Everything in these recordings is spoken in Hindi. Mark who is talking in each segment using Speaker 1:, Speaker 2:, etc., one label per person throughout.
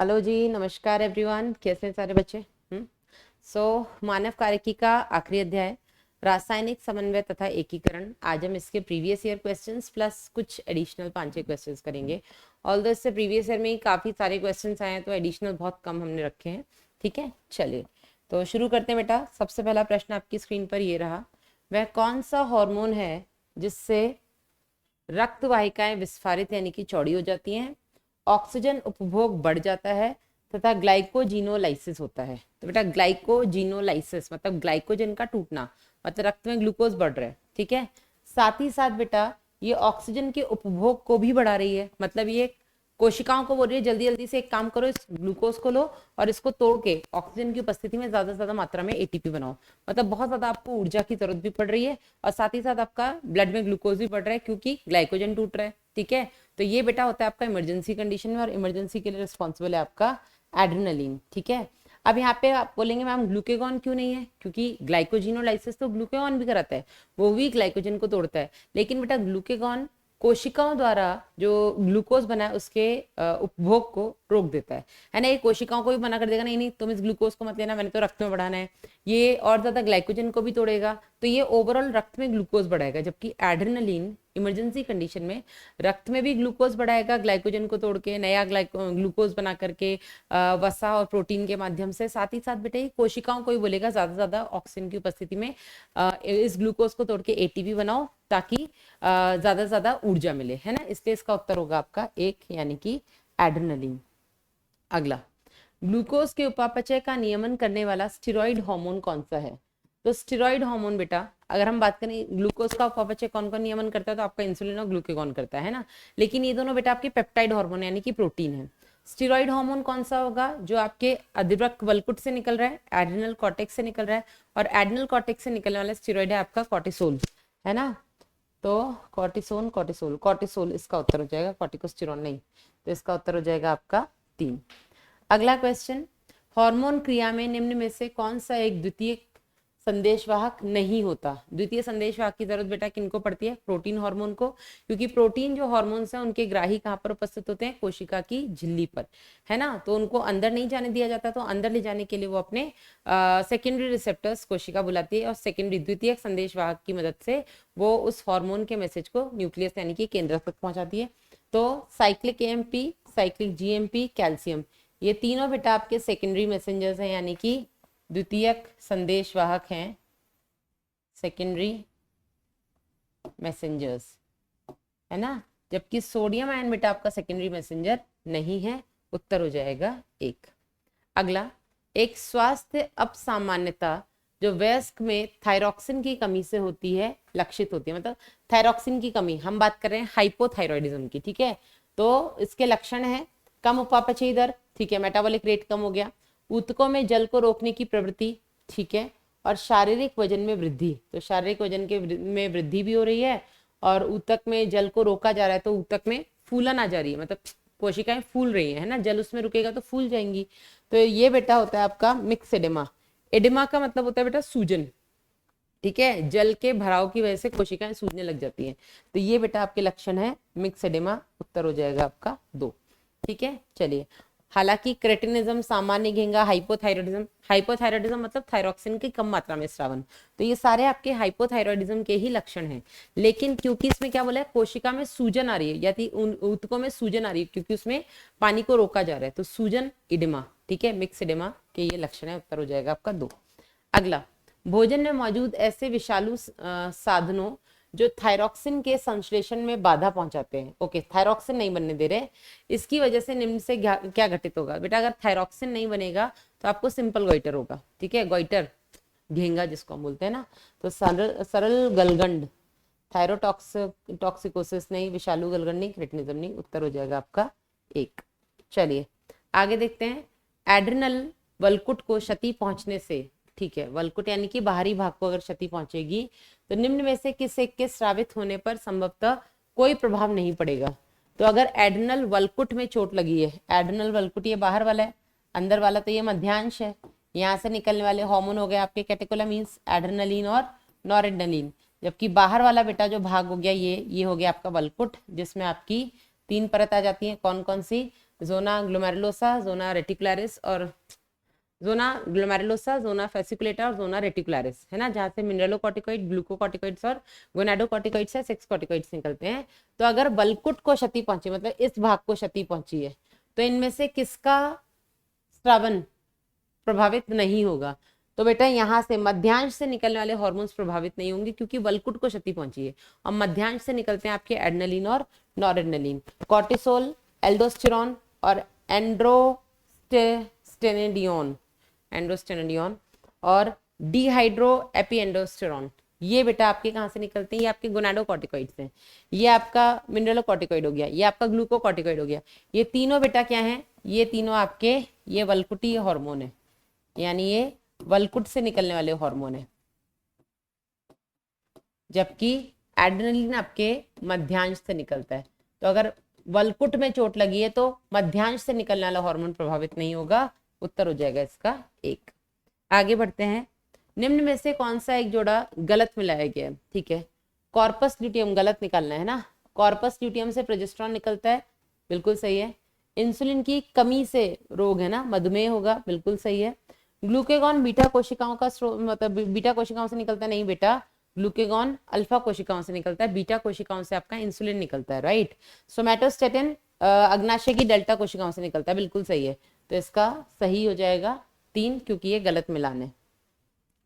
Speaker 1: हेलो जी, नमस्कार एवरीवन। कैसे हैं सारे बच्चे? मानव कार्यकी का आखिरी अध्याय रासायनिक समन्वय तथा एकीकरण। आज हम इसके प्रीवियस ईयर क्वेश्चंस प्लस कुछ एडिशनल 5-6 क्वेश्चंस करेंगे। ऑल दो इससे प्रीवियस ईयर में ही काफ़ी सारे क्वेश्चंस आए हैं, तो एडिशनल बहुत कम हमने रखे हैं। ठीक है, चलिए तो शुरू करते हैं बेटा। सबसे पहला प्रश्न आपकी स्क्रीन पर ये रहा, वह कौन सा हार्मोन है जिससे रक्त वाहिकाएं विस्फारित यानी कि चौड़ी हो जाती हैं, ऑक्सीजन उपभोग बढ़ जाता है तथा ग्लाइकोजिनोलाइसिस होता है। तो बेटा ग्लाइकोजिनोलाइसिस मतलब ग्लाइकोजन का टूटना, मतलब रक्त में ग्लूकोज बढ़ रहा है। ठीक है, साथ ही साथ बेटा ये ऑक्सीजन के उपभोग को भी बढ़ा रही है, मतलब ये कोशिकाओं को बोल रही है जल्दी जल्दी से एक काम करो, इस ग्लूकोज को लो और इसको तोड़ के ऑक्सीजन की उपस्थिति में ज्यादा से ज्यादा मात्रा में एटीपी बनाओ। मतलब बहुत ज्यादा आपको ऊर्जा की जरूरत भी पड़ रही है और साथ ही साथ आपका ब्लड में ग्लूकोज भी बढ़ रहा है क्योंकि ग्लाइकोजन टूट रहा है। ठीक है, तो ये बेटा होता है आपका इमरजेंसी कंडीशन में, और इमरजेंसी के लिए रिस्पॉन्सिबल है आपका एड्रेनलिन। ठीक है, अब यहाँ पे आप बोलेंगे मैम ग्लूकेगॉन क्यों नहीं है? क्योंकि ग्लाइकोजिनोलाइसिस तो ग्लूकेगॉन भी कराता है, वो भी ग्लाइकोजन को तोड़ता है। लेकिन बेटा ग्लूकेगॉन कोशिकाओं द्वारा जो ग्लूकोज बना है उसके उपभोग को रोक देता है ना। ये कोशिकाओं को भी मना कर देगा, नहीं नहीं तुम इस ग्लूकोज को मत लेना, मैंने तो रक्त में बढ़ाना है। ये और ज्यादा ग्लाइकोजन को भी तोड़ेगा, तो ये ओवरऑल रक्त में ग्लूकोज बढ़ाएगा। जबकि एड्रेनलिन इमरजेंसी कंडीशन में रक्त में भी ग्लूकोज बढ़ाएगा, ग्लाइकोजन को तोड़ के नया ग्लूकोज बना करके वसा और प्रोटीन के माध्यम से। साथ ही साथ बेटा ये कोशिकाओं को भी बोलेगा ज्यादा से ज्यादा ऑक्सीजन की उपस्थिति में इस ग्लूकोज को तोड़ के एटीपी बनाओ ताकि ज्यादा से ज्यादा ऊर्जा मिले, है ना। इसलिए इसका उत्तर होगा आपका एक, यानी कि एड्रेनलिन। अगला, ग्लूकोज के उपापचय का नियमन करने वाला स्टेरॉइड हार्मोन कौन सा है? तो स्टेरॉइड हार्मोन बेटा, अगर हम बात करें ग्लूकोज का उपापचय कौन कौन नियमन करता है, तो आपका इंसुलिन और ग्लूकेगॉन करता है ना। लेकिन ये दोनों बेटा आपके पेप्टाइड हार्मोन यानी कि प्रोटीन है। स्टेरॉइड हार्मोन कौन सा होगा? जो आपके अधिवृक्क वल्कुट से निकल रहा है, एड्रिनल कॉर्टेक्स से निकल रहा है, और एड्रिनल कॉर्टेक्स से निकलने वाला स्टेरॉइड है आपका कॉर्टिसोल, है ना। तो कॉर्टिसोन कॉर्टिसोल कॉर्टिसोल इसका उत्तर हो जाएगा, कॉर्टिकोस्टेरॉन नहीं। तो इसका उत्तर हो जाएगा आपका 3। अगला क्वेश्चन, हार्मोन क्रिया में निम्न में से कौन सा एक द्वितीय संदेशवाहक नहीं होता? द्वितीय संदेशवाहक की जरूरत बेटा किनको पड़ती है? प्रोटीन हार्मोन को, क्योंकि प्रोटीन जो हार्मोन्स हैं उनके ग्राही कहाँ पर उपस्थित होते हैं? कोशिका की झिल्ली पर, है ना। तो उनको अंदर नहीं जाने दिया जाता, तो अंदर ले जाने के लिए वो अपने सेकेंडरी रिसेप्टर्स कोशिका बुलाती है, और सेकेंडरी द्वितीय संदेशवाहक की मदद से वो उस हार्मोन के मैसेज को न्यूक्लियस यानी कि केंद्र तक पहुंचाती है। तो cyclic AMP, cyclic GMP, calcium, ये तीनों बेटा आपके सेकेंडरी मैसेंजर्स हैं यानी कि द्वितीयक संदेशवाहक हैं, सेकेंडरी मैसेंजर्स, है ना। जबकि सोडियम आयन बेटा आपका सेकेंडरी मैसेंजर नहीं है। उत्तर हो जाएगा 1। अगला, एक स्वास्थ्य अपसामान्यता जो वयस्क में थायरॉक्सिन की कमी से होती है, लक्षित होती है, मतलब थायरॉक्सिन की कमी, हम बात कर रहे हैं हाइपोथायरॉयडिज्म की। ठीक है, तो इसके लक्षण है कम उपापचयी दर, ठीक है, मेटाबॉलिक रेट कम हो गया, ऊतकों में जल को रोकने की प्रवृत्ति, ठीक है, और शारीरिक वजन में वृद्धि। तो शारीरिक वजन के में वृद्धि भी हो रही है, और ऊतक में जल को रोका जा रहा है, तो ऊतक में फूलन आ जा रही है, मतलब कोशिकाएं फूल रही है ना, जल उसमें रुकेगा तो फूल जाएंगी। तो ये बेटा होता है आपका मिक्स एडेमा। एडेमा का मतलब होता है बेटा सूजन, ठीक है, जल के भराव की वजह से कोशिकाएं सूजने लग जाती हैं। तो ये बेटा आपके लक्षण है मिक्स एडेमा। उत्तर हो जाएगा आपका 2। ठीक है, चलिए। हालांकि क्रेटिनिज्म, सामान्य घेंगा, हाइपोथायरॉयडिज्म, हाइपोथायरॉयडिज्म मतलब थायरॉक्सिन की कम मात्रा में स्रावन, तो ये सारे आपके हाइपोथायरॉयडिज्म के ही लक्षण हैं। लेकिन क्योंकि इसमें क्या बोला है, कोशिका में सूजन आ रही है, यानी ऊतकों में सूजन आ रही है, क्योंकि उसमें पानी को रोका जा रहा है, तो सूजन इडेमा, ठीक है, मिक्स इडेमा के ये लक्षण है। उत्तर हो जाएगा आपका 2। अगला, भोजन में मौजूद ऐसे विषालु साधनों जो थायरॉक्सिन के संश्लेषण में बाधा पहुंचाते हैं, ओके, थायरॉक्सिन नहीं बनने दे रहे, इसकी वजह से निम्न से क्या घटित होगा? बेटा अगर थायरॉक्सिन नहीं बनेगा तो आपको सिंपल गोइटर होगा, ठीक है, गोइटर घेंगा जिसको हम बोलते हैं ना। तो सरल गलगंड, थायरोटॉक्सिकोसिस नहीं, विषालु गलगंड नहीं, क्रेटिनिज्म नहीं। उत्तर हो जाएगा आपका 1। चलिए आगे देखते हैं। एड्रिनल वल्कुट को क्षति पहुंचने से, ठीक है, वल्कुट यानी कि बाहरी भाग को अगर क्षति पहुंचेगी तो निम्न में से किस एक के स्रावित होने पर संभवतः कोई प्रभाव नहीं पड़ेगा? तो अगर एड्रिनल वल्कुट में चोट लगी है, एड्रिनल वल्कुट ये बाहर वाला है, अंदर वाला तो ये मध्यांश है, यहाँ से निकलने वाले हार्मोन हो गए आपके कैटेकोलामीन्स, एड्रेनलिन और नॉरेड्रेनलिन। जबकि बाहर वाला बेटा जो भाग हो गया ये हो गया आपका वल्कुट, जिसमें आपकी 3 परत आ जाती है, कौन कौन सी? जोना ग्लोमेरुलोसा, जोना रेटिकुलरिस और जोना ग्लोमेरुलोसा, जोना फेसिकुलेटा और जोना रेटिकुलरिस, है ना, जहाँ से मिनरलोकॉर्टिकॉइड, ग्लूकोकॉर्टिकॉइड्स और गोनाडोकॉर्टिकॉइड्स या सेक्स कॉर्टिकॉइड्स निकलते हैं। तो अगर बलकुट को क्षति पहुंची, मतलब इस भाग को क्षति पहुंची है, तो इनमें से किसका स्रावन प्रभावित नहीं होगा? तो बेटा यहाँ से मध्यांश से निकलने वाले हॉर्मोन्स प्रभावित नहीं होंगे क्योंकि बलकुट को क्षति पहुंची है। और मध्यांश से निकलते हैं आपके एड्रेनलिन और नॉरेड्रेनलिन, कॉर्टिसोल, एल्डोस्टेरॉन और एंड्रोस्टेनेडियोन और डिहाइड्रो एपिएंडोस्टेरॉन। ये बेटा आपके कहाँ से निकलते हैं? ये आपके गोनाडोकॉर्टिकॉइड्स हैं। ये आपका मिनरलोकॉर्टिकॉइड हो गया, ये आपका ग्लूकोकॉर्टिकॉइड हो गया। ये तीनों बेटा क्या हैं? ये तीनों आपके ये वलकुटी हार्मोन है, यानी ये वलकुट से निकलने वाले हार्मोन है, जबकि एड्रेनलिन आपके मध्यांश से निकलता है। तो अगर वलकुट में चोट लगी है तो मध्यांश से निकलने वाला हार्मोन प्रभावित नहीं होगा। उत्तर हो जाएगा इसका 1। आगे बढ़ते हैं। निम्न में से कौन सा एक जोड़ा गलत मिलाया गया है? ठीक है, कॉर्पस ल्यूटियम गलत निकालना है ना। कॉर्पस ल्यूटियम से प्रोजेस्टेरॉन निकलता है, बिल्कुल सही है। इंसुलिन की कमी से रोग है ना, मधुमेह होगा, बिल्कुल सही है। ग्लूकेगॉन बीटा कोशिकाओं का मतलब बीटा कोशिकाओं से निकलता नहीं बेटा, ग्लूकेगॉन अल्फा कोशिकाओं से निकलता है, बीटा कोशिकाओं से आपका इंसुलिन निकलता है, राइट। सोमैटोस्टेटिन अग्नाशय की डेल्टा कोशिकाओं से निकलता है, बिल्कुल सही है। तो इसका सही हो जाएगा 3, क्योंकि ये गलत मिलान है।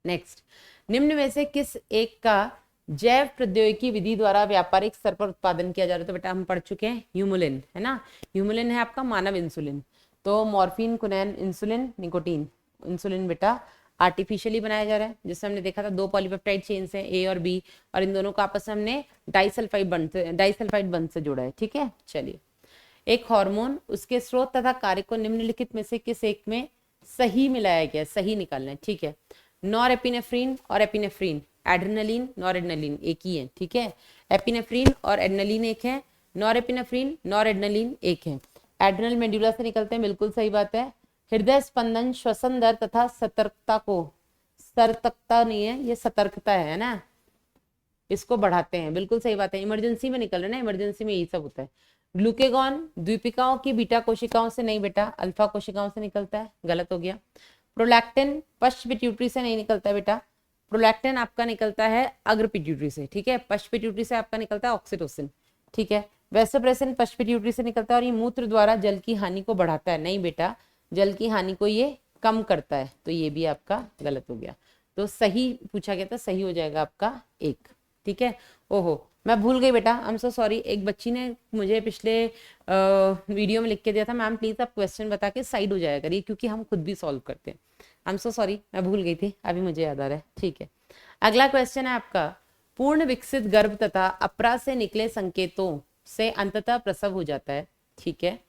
Speaker 1: नेक्स्ट, निम्न में से किस एक का जैव प्रौद्योगिकी विधि द्वारा व्यापारिक स्तर पर उत्पादन किया जा रहा है? तो बेटा हम पढ़ चुके हैं, ह्यूमुलिन, है ना। ह्यूमुलिन है आपका मानव इंसुलिन। तो मॉर्फिन, कुनैन, इंसुलिन, निकोटीन। इंसुलिन बेटा आर्टिफिशियली बनाया जा रहा है, जिससे हमने देखा था 2 पॉलीपेप्टाइड चेन्स हैं, ए और बी, और इन दोनों को आपस में हमने डाइसल्फाइड बंध से जोड़ा है, ठीक है। चलिए, एक हार्मोन, उसके स्रोत तथा कार्य को निम्नलिखित में से किस एक में सही मिलाया गया? सही निकालना है, ठीक है। नॉरएपिनेफ्रिन और एपिनेफ्रिन, एड्रेनलिन, नॉरेड्रेनलिन एक ही है, ठीक है। एपिनेफ्रिन और एड्रेनलिन एक है, नॉरएपिनेफ्रिन, नॉरेड्रेनलिन एक है। एड्रेनल मेडुला से निकलते हैं, बिल्कुल सही बात है। हृदय स्पंदन, श्वसन दर तथा सतर्कता को, सतर्कता नहीं है ये, सतर्कता है ना, इसको बढ़ाते हैं, बिल्कुल सही बात है। इमरजेंसी में निकल रहे ना, इमरजेंसी में यही सब होता है। ग्लूकेगॉन द्वीपिकाओं की बीटा कोशिकाओं से नहीं बेटा, अल्फा कोशिकाओं से निकलता है, गलत हो गया। प्रोलैक्टिन पश्च पिट्यूटरी से नहीं निकलता है बेटा, प्रोलैक्टिन आपका निकलता है अग्र पिट्यूटरी से, ठीक है। पश्च पिट्यूटरी से आपका निकलता है ऑक्सीटोसिन, ठीक है। वैसोप्रेसिन पश्च पिट्यूटरी से निकलता है और ये मूत्र द्वारा जल की हानि को बढ़ाता है, नहीं बेटा, जल की हानि को ये कम करता है। तो ये भी आपका गलत हो गया। तो सही पूछा गया था, सही हो जाएगा आपका 1, ठीक है। ओहो, मैं भूल गई बेटा, आई एम सो सॉरी। एक बच्ची ने मुझे पिछले वीडियो में लिख के दिया था, मैम प्लीज आप क्वेश्चन बता के साइड हो जाया करिए, क्योंकि हम खुद भी सॉल्व करते हैं। आई एम सो सॉरी, मैं भूल गई थी, अभी मुझे याद आ रहा है, ठीक है। अगला क्वेश्चन है आपका, पूर्ण विकसित गर्भ तथा अपरा से निकले संकेतों से अंततः प्रसव हो जाता है, ठीक है,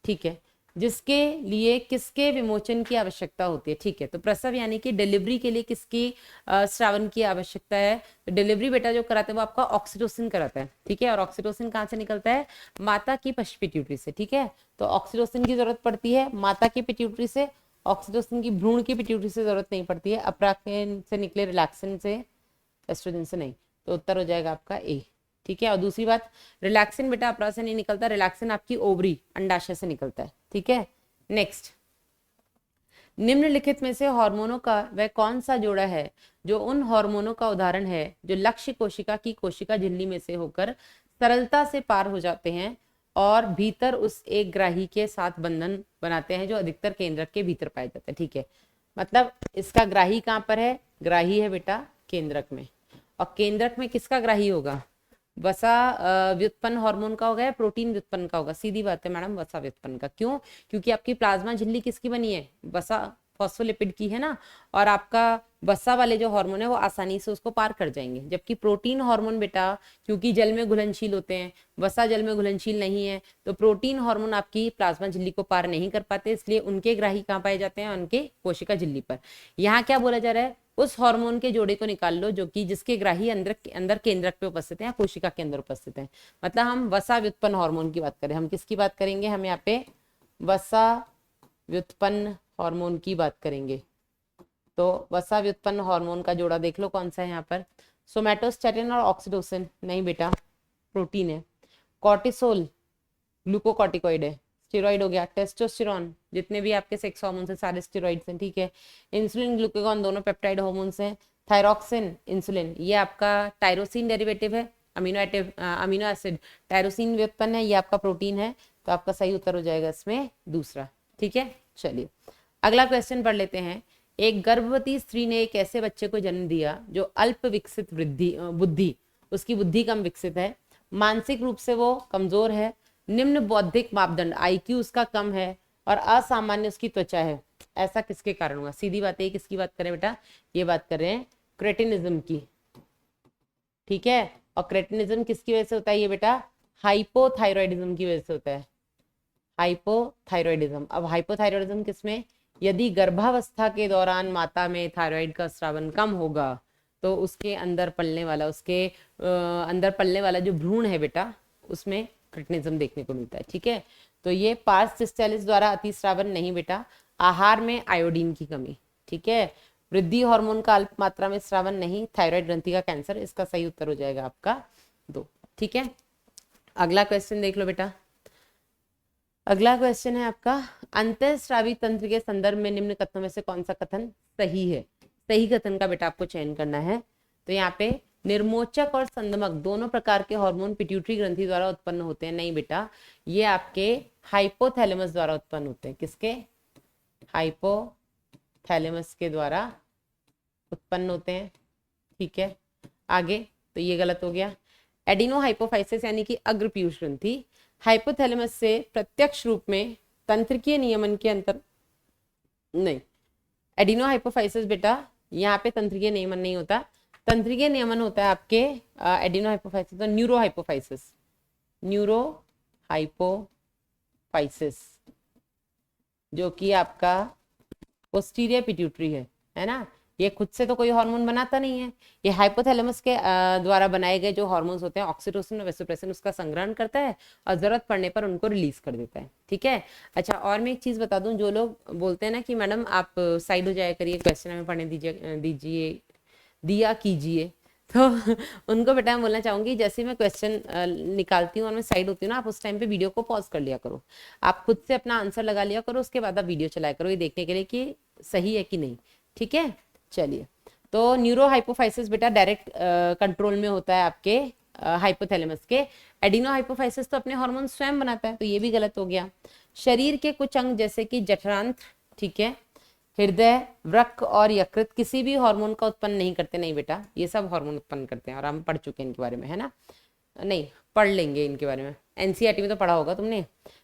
Speaker 1: ठीक है, जिसके लिए किसके विमोचन की आवश्यकता होती है? ठीक है, तो प्रसव यानी कि डिलीवरी के लिए किसकी श्रावण की आवश्यकता है? तो डिलीवरी बेटा जो कराते हैं वो आपका ऑक्सीटोसिन कराता है, ठीक है। और ऑक्सीटोसिन कहाँ से निकलता है? माता की पश्च पिट्यूटरी से, ठीक है। तो ऑक्सीटोसिन की जरूरत पड़ती है माता की पिट्यूटरी से, ऑक्सीटोसिन की भ्रूण की पिट्यूटरी से जरूरत नहीं पड़ती है, अपराक्न से निकले रिलैक्सिन से, एस्ट्रोजन से नहीं। तो उत्तर हो जाएगा आपका ए, ठीक है। और दूसरी बात, रिलैक्सिन बेटा अपरा से नहीं निकलता, रिलैक्सिन आपकी ओवरी अंडाशय से निकलता है, ठीक है। नेक्स्ट, निम्नलिखित में से हार्मोनों का वह कौन सा जोड़ा है जो उन हार्मोनों का उदाहरण है जो लक्ष्य कोशिका की कोशिका झिल्ली में से होकर सरलता से पार हो जाते हैं और भीतर उस एक ग्राही के साथ बंधन बनाते हैं जो अधिकतर केंद्रक के भीतर पाए जाते हैं, ठीक है। मतलब इसका ग्राही कहाँ पर है? ग्राही है बेटा केंद्रक में। और केंद्रक में किसका ग्राही होगा? वसा व्युत्पन्न हार्मोन का होगा या प्रोटीन व्युत्पन्न का होगा? सीधी बात है मैडम, वसा व्युत्पन्न का। क्यों? क्योंकि आपकी प्लाज्मा झिल्ली किसकी बनी है? वसा फॉस्फोलिपिड की है ना। और आपका वसा वाले जो हार्मोन है वो आसानी से उसको पार कर जाएंगे, जबकि प्रोटीन हार्मोन बेटा क्योंकि जल में घुलनशील होते हैं, वसा जल में घुलनशील नहीं है, तो प्रोटीन हार्मोन आपकी प्लाज्मा झिल्ली को पार नहीं कर पाते, इसलिए उनके ग्राही कहाँ पाए जाते हैं? उनके कोशिका झिल्ली पर। यहाँ क्या बोला जा रहा है? उस हार्मोन के जोड़े को निकाल लो जो कि जिसके ग्राही अंदर केंद्रक पे उपस्थित है या कोशिका के अंदर उपस्थित है। मतलब हम वसा व्युत्पन्न हार्मोन की बात करें, हम किसकी बात करेंगे? हम यहाँ पे वसा व्युत्पन्न हार्मोन की बात करेंगे। तो वसा व्युत्पन्न हार्मोन का जोड़ा देख लो कौन सा है यहाँ पर, सोमैटोस्टेटिन और ऑक्सीटोसिन नहीं बेटा, प्रोटीन है। कॉर्टिसोल ग्लूकोकॉर्टिकॉइड है, स्टेरॉइड हो गया, टेस्टोस्टेरोन, जितने भी आपके सेक्स हार्मोन्स हैं सारे स्टेरॉइड्स हैं, ठीक है। इंसुलिन ग्लूकागॉन दोनों पेप्टाइड हार्मोन्स हैं। थायरॉक्सिन इंसुलिन ये आपका टायरोसिन डेरिवेटिव है, अमीनो एसिड टायरोसिन व्युत्पन्न है, ये आपका प्रोटीन है, तो आपका सही उत्तर हो जाएगा इसमें दूसरा, ठीक है। चलिए अगला क्वेश्चन पढ़ लेते हैं। एक गर्भवती स्त्री ने एक ऐसे बच्चे को जन्म दिया जो अल्प विकसित बुद्धि, उसकी बुद्धि कम विकसित है, मानसिक रूप से वो कमजोर है, निम्न बौद्धिक मापदंड आईक्यू उसका कम है और असामान्य उसकी त्वचा है। ऐसा किसके कारण हुआ? सीधी बात है, किसकी बात करें बेटा? ये बात कर रहे हैं क्रेटिनिज्म की, ठीक है। और क्रेटिनिज्म किसकी वजह से होता है ये बेटा? हाइपोथायरॉयडिज्म की वजह से होता है, हाइपोथायरॉयडिज्म। अब हाइपोथायरॉयडिज्म किसमें? यदि गर्भावस्था के दौरान माता में थायराइड का स्रावन कम होगा तो उसके अंदर पलने वाला जो भ्रूण है बेटा उसमें क्रेटिनिज्म देखने को मिलता है, ठीक है। तो ये पार्स सिस्टालिस द्वारा अतिस्रावन नहीं बेटा, आहार में आयोडीन की कमी, ठीक है। वृद्धि हार्मोन का अल्प मात्रा में स्रावन नहीं, थायराइड ग्रंथि का कैंसर, इसका सही उत्तर हो जाएगा आपका 2, ठीक है। अगला क्वेश्चन देख लो बेटा। अगला क्वेश्चन है आपका, अंतःस्रावी तंत्र के संदर्भ में निम्न कथनों में से कौन सा कथन सही है? सही कथन का बेटा आपको चयन करना है। तो यहाँ पे निर्मोचक और संदमक दोनों प्रकार के हार्मोन पिट्यूटरी ग्रंथि द्वारा उत्पन्न होते हैं। नहीं बेटा, ये आपके हाइपोथैलेमस द्वारा उत्पन्न होते हैं। किसके? हाइपोथैलेमस के द्वारा उत्पन्न होते हैं, ठीक है। आगे तो ये गलत हो गया। एडिनो हाइपोफाइसिस यानी कि अग्र पीयूष ग्रंथि हाइपोथैलेमस से प्रत्यक्ष रूप में तंत्रिकीय नियमन के अंतर नहीं, एडिनो हाइपोफाइसिस बेटा यहाँ पे तंत्रिकीय नियमन नहीं होता, तंत्रिकीय नियमन होता है आपके एडिनो हाइपोफाइसिस और न्यूरो हाइपोफाइसिस जो कि आपका पोस्टीरियर पिट्यूटरी है ना। ये खुद से तो कोई हार्मोन बनाता नहीं है, ये हाइपोथैलेमस के द्वारा बनाए गए जो हार्मोन्स होते हैं ऑक्सीटोसिन और वेसोप्रेसिन उसका संग्रहण करता है और जरूरत पड़ने पर उनको रिलीज कर देता है, ठीक है। अच्छा, और मैं एक चीज बता दूं, जो लोग बोलते हैं ना कि मैडम आप साइड हो जाया करिए, क्वेश्चन हमें पढ़ने दिया कीजिए, तो उनको बेटा मैं बोलना चाहूंगी, जैसे मैं क्वेश्चन निकालती हूँ और मैं साइड होती हूँ ना, आप उस टाइम पे वीडियो को पॉज कर लिया करो, आप खुद से अपना आंसर लगा लिया करो, उसके बाद आप वीडियो चलाया करो ये देखने के लिए कि सही है कि नहीं, ठीक है। चलिए, तो न्यूरो हाइपोफाइसिस बेटा डायरेक्ट कंट्रोल में होता है आपके हाइपोथैलेमस के। एडिनो हाइपोफाइसिस तो अपने हार्मोन स्वयं बनाता है, तो ये भी गलत हो गया। शरीर के कुछ अंग जैसे कि जठरांत्र, ठीक है, हृदय, वृक्क और यकृत किसी भी हार्मोन का उत्पन्न नहीं करते। नहीं बेटा, ये सब हार्मोन उत्पन्न करते हैं और हम पढ़ चुके हैं इनके बारे में, है ना। नहीं, पढ़ लेंगे इनके बारे में, एनसीईआरटी में तो पढ़ा होगा तुमने।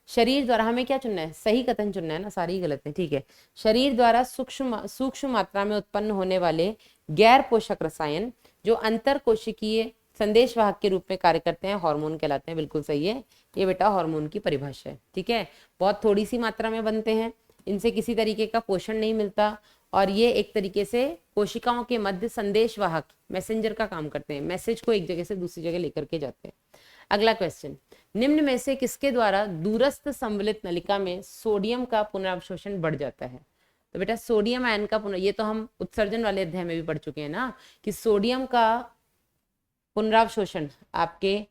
Speaker 1: शरीर द्वारा, हमें क्या चुनना है? सही कथन चुनना है ना, सारी ही गलत है, ठीक है। शरीर द्वारा सूक्ष्म मात्रा में उत्पन्न होने वाले गैर पोषक रसायन जो अंतर कोशिकीय संदेशवाहक के रूप में कार्य करते हैं हार्मोन कहलाते हैं। बिल्कुल सही है, ये बेटा हार्मोन की परिभाषा है, ठीक है। बहुत थोड़ी सी मात्रा में बनते हैं, इनसे किसी तरीके का पोषण नहीं मिलता और ये एक तरीके से कोशिकाओं के मध्य संदेशवाहक मैसेंजर का काम करते हैं, मैसेज को एक जगह से दूसरी जगह लेकर के जाते हैं। अगला क्वेश्चन, निम्न में से किसके द्वारा दूरस्थ संवलित नलिका में सोडियम का पुनरावशोषण बढ़ जाता है? तो बेटा सोडियम आयन का ये तो हम उत्सर्जन वाले अध्याय में भी पढ़ चुके हैं ना, कि सोडियम का पुनरावशोषण आपके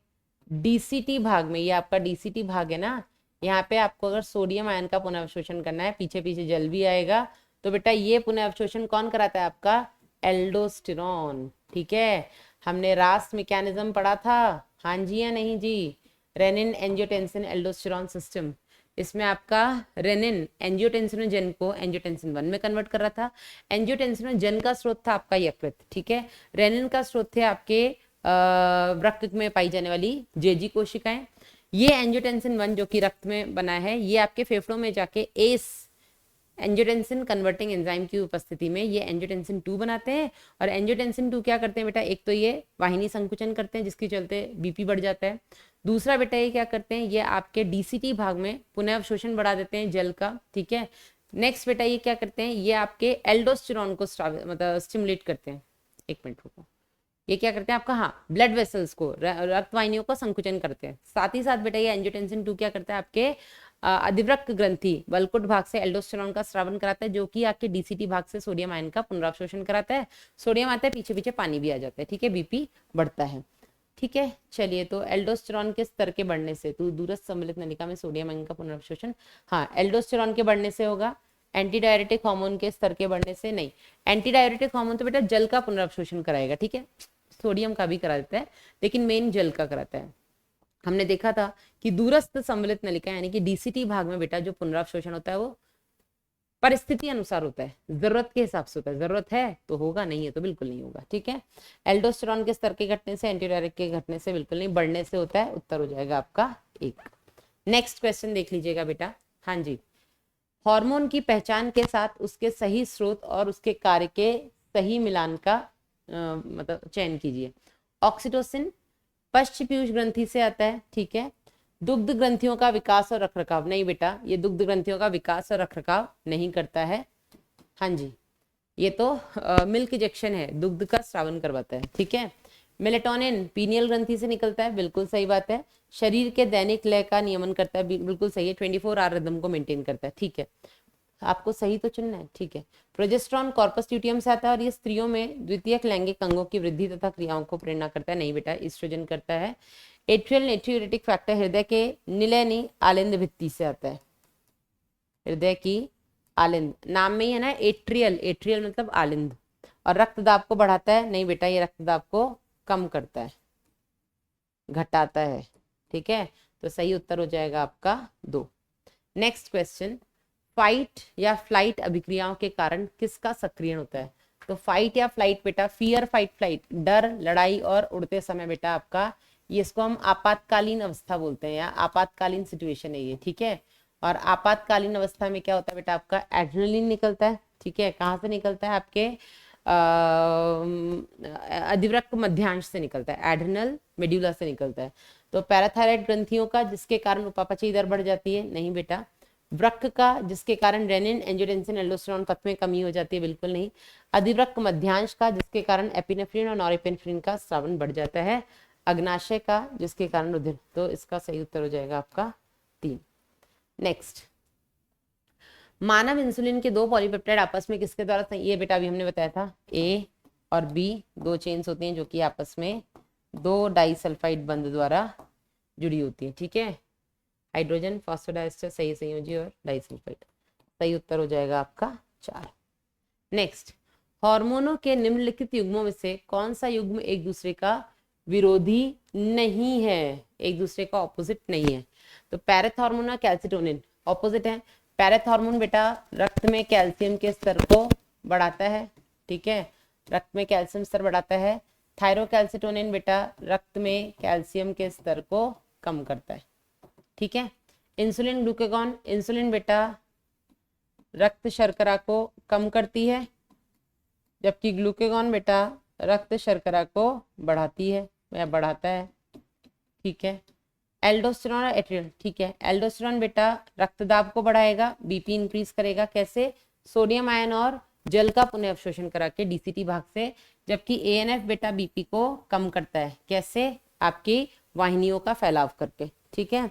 Speaker 1: डीसीटी भाग में, ये आपका डीसीटी भाग है ना, यहाँ पे आपको अगर सोडियम आयन का पुनरावशोषण करना है, पीछे पीछे जल भी आएगा, तो बेटा ये पुनरावशोषण कौन कराता है? आपका एल्डोस्टेरॉन, ठीक है। हमने रास मैकेनिज्म पढ़ा था, हाँ जी या नहीं जी? रेनिन एंजियोटेंसिन एल्डोस्टेरॉन सिस्टम, इसमें आपका रेनिन एंजियोटेंसिनोजन को एंजियोटेंसिन 1 में कन्वर्ट कर रहा था। एंजियोटेंसिनोजन का स्रोत था आपका यकृत, ठीक है। रेनिन का स्रोत थे आपके वृक्क में पाई जाने वाली जेजी कोशिकाएं। ये एंजियोटेंसिन 1 जो कि रक्त में बना है, ये आपके फेफड़ों में जाके एस एंजियोटेंसिन कन्वर्टिंग एंजाइम की उपस्थिति में ये एंजियोटेंसिन 2 बनाते हैं। और एंजियोटेंसिन 2 क्या करते हैं बेटा? एक तो ये वाहिनी संकुचन करते हैं जिसके चलते बीपी बढ़ जाता है। दूसरा बेटा ये क्या करते हैं? ये आपके डीसीटी भाग में पुनः अवशोषण बढ़ा देते हैं जल का, ठीक है। नेक्स्ट बेटा ये क्या करते हैं? ये आपके एल्डोस्टेरॉन को मतलब स्टिमुलेट करते हैं। एक मिनट रुको, ये क्या करते हैं आपका? हाँ, ब्लड वेसल्स को, रक्त वाहिनियों को संकुचन करते हैं। साथ ही साथ बेटा ये एंजियोटेंसिन 2 क्या करता है? आपके अधिवृक्क ग्रंथि वल्कुट भाग से एल्डोस्टेरॉन का स्रावन कराता है, जो कि आपके डीसीटी भाग से सोडियम आयन का पुनरावशोषण कराता है। सोडियम आता है, पीछे पीछे पानी भी आ जाता है, ठीक है, बीपी बढ़ता है। ठीक है, चलिए तो एल्डोस्टेरॉन के स्तर के बढ़ने से, तो दूरस्थ सम्मिलित नलिका में सोडियम आयन का पुनर्अवशोषण, हाँ एल्डोस्टेरॉन के बढ़ने से होगा। एंटी डायरेटिक हार्मोन के स्तर के बढ़ने से नहीं, एंटी डायरेटिक हार्मोन तो बेटा जल का पुनर्अवशोषण कराएगा, ठीक है, सोडियम का भी करा देता है लेकिन मेन जल का कराता है। हमने देखा था कि दूरस्थ सम्मिलित नलिका यानी कि डीसीटी भाग में बेटा जो पुनरावशोषण होता है वो परिस्थिति अनुसार होता है, जरूरत के हिसाब से होता है, जरूरत है तो होगा, नहीं है तो बिल्कुल नहीं होगा, ठीक है। एल्डोस्टेरॉन के स्तर के घटने से, एंटीडायरेक्ट के घटने से बिल्कुल नहीं, बढ़ने से होता है। उत्तर हो जाएगा आपका एक। नेक्स्ट क्वेश्चन देख लीजिएगा बेटा, हाँ जी, हार्मोन की पहचान के साथ उसके सही स्रोत और उसके कार्य के सही मिलान का मतलब चयन कीजिए। ऑक्सीटोसिन पश्च पीयूष ग्रंथि से आता है, ठीक है। दुग्ध ग्रंथियों का विकास और रखरखाव, नहीं बेटा ये दुग्ध ग्रंथियों का विकास और रखरखाव नहीं करता है, हाँ जी, ये तो मिल्क इजेक्शन है, दुग्ध का स्रावन करवाता है, ठीक है। मेलेटोनिन पीनियल ग्रंथि से निकलता है, बिल्कुल सही बात है। शरीर के दैनिक लय का नियमन करता है, बिल्कुल सही है, 24 आवर रिदम को मेंटेन करता है, ठीक है, आपको सही तो चुनना है, ठीक है। प्रोजेस्टेरॉन कॉर्पस ल्यूटियम से आता है और ये स्त्रियों में द्वितीयक लैंगिक अंगों की वृद्धि तथा क्रियाओं को प्रेरणा करता है, नहीं बेटा ईस्ट्रोजन करता है। एट्रियल नेट्रियोरेटिक फैक्टर हृदय के निलयनी आलिंद भित्ति से आता है, हृदय की आलिंद, नाम में ही है ना एट्रियल, एट्रियल मतलब आलिंद। और रक्तदाब को बढ़ाता है, नहीं बेटा ये रक्तदाब को कम करता है, घटाता है, ठीक है, तो सही उत्तर हो जाएगा आपका 2। नेक्स्ट क्वेश्चन, फाइट या फ्लाइट अभिक्रियाओं के कारण किसका सक्रियण होता है? तो फाइट या फ्लाइट बेटा, फियर फाइट फ्लाइट, डर लड़ाई और उड़ते समय बेटा आपका, ये इसको हम आपातकालीन अवस्था बोलते हैं या आपातकालीन सिचुएशन है ये, ठीक है। और आपातकालीन अवस्था में क्या होता है बेटा, आपका एड्रेनलिन निकलता है, ठीक है, कहाँ से निकलता है, आपके अधिवृक्क मध्यांश से निकलता है, एड्रेनल मेड्यूला से निकलता है। तो पैराथायराइड ग्रंथियों का जिसके कारण उपापचयी दर बढ़ जाती है, नहीं बेटा। वृक्क का जिसके कारण रेनिन एंजियोटेंसिन एल्डोस्टेरोन पथ में कमी हो जाती है, बिल्कुल नहीं। अधिवृक्क मध्यांश का जिसके कारण एपिनेफ्रिन और नॉरएपिनेफ्रिन का स्रावन बढ़ जाता है। अग्नाशय का जिसके कारण रुधिर, तो इसका सही उत्तर हो जाएगा आपका 3। नेक्स्ट, मानव इंसुलिन के 2 पॉलीपेप्टाइड आपस में किसके द्वारा, ये बेटा अभी हमने बताया था, ए और बी 2 चेन्स होती हैं जो कि आपस में 2 डाइसल्फाइड बंध द्वारा जुड़ी होती है, ठीक है। हाइड्रोजन फॉस्फोडाइस्टर सही संयोजी और डाइसल्फाइड, सही उत्तर हो जाएगा आपका 4। नेक्स्ट, हार्मोनों के निम्नलिखित युग्मों में से कौन सा युग्म एक दूसरे का विरोधी नहीं है, एक दूसरे का ऑपोजिट नहीं है? तो पैरेथ हार्मोन और कैल्सिटोनिन ऑपोजिट है। पैरेथ हार्मोन बेटा रक्त में कैल्शियम के स्तर को बढ़ाता है, ठीक है, रक्त में कैल्शियम स्तर बढ़ाता है। थायरोकैल्सिटोनिन बेटा रक्त में कैल्शियम के स्तर को कम करता है, ठीक है। इंसुलिन ग्लूकागॉन, इंसुलिन बेटा रक्त शर्करा को कम करती है, जबकि ग्लूकागॉन बेटा रक्त शर्करा को बढ़ाती है या बढ़ाता है, ठीक है। एल्डोस्टेरॉन और एट्रियल, ठीक है, एल्डोस्टेरॉन बेटा रक्तदाब को बढ़ाएगा, बीपी इंक्रीज करेगा, कैसे? सोडियम आयन और जल का पुनः अवशोषण करा के डीसीटी भाग से, जबकि एएनएफ बेटा बीपी को कम करता है, कैसे? आपकी वाहिनियों का फैलाव करके, ठीक है।